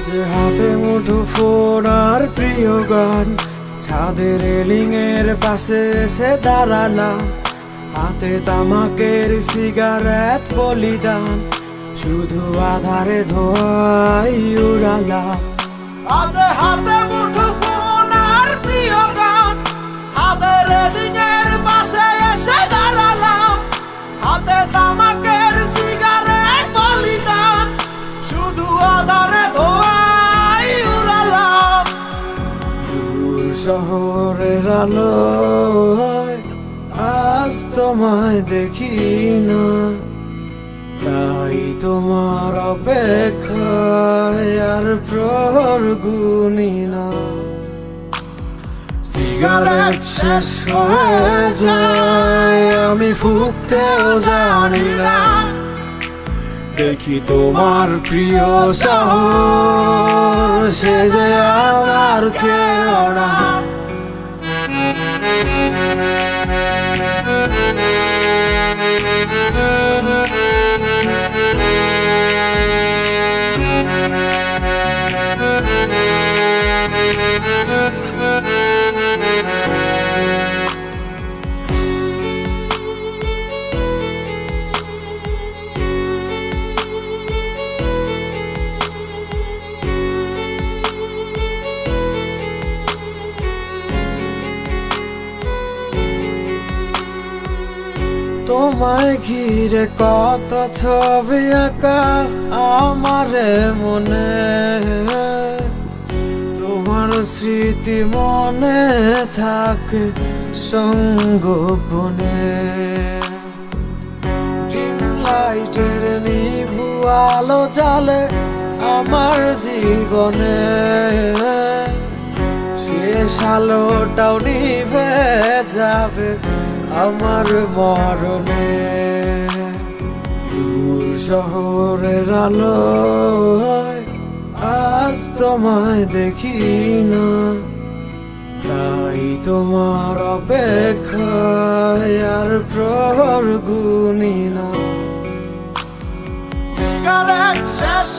যে হাতে মুঠো ফোন আর প্রিয় গান, ছাদের রেলিং এর পাশে এসে দাঁড়ালাম। হাতে তামাকের সিগারেট বলিদান, শুধু আধারে ধোয়াই উড়ালাম। আজ হাতে মুঠো ফোন আর প্রিয় গান, ছাদের রেলিং এর পাশে এসে দাঁড়ালাম। হাতে তামাকের সিগারেট বলিদান, শুধু আধারে ধোয়াই উড়ালাম। দূর শহরের আলোয় আজ তোমায় দেখি না, তাই তোমার অপেক্ষায় আর প্রহর গুনি না। সিগারেট শেষ হয়ে যায়, আমি ফুঁকতেও জানি না। দেখি তোমার প্রিয় শহর, সে যে আমার কেউ না। তোমায় ঘিরে কত ছবি আঁকা আমার মনে, তোমার স্মৃতি মনে থাকে সঙ্গোপনে। ড্রিম লাইটের নিভু আলো জ্বালে আমার জীবনে, শেষ আলোটাও নিভে যাবে আমার মরণে। দূর শহরের আলোয় আজ তোমায় দেখি না, তাই তোমার অপেক্ষায় আর প্রহর গুনি না। সিগারেট শেষ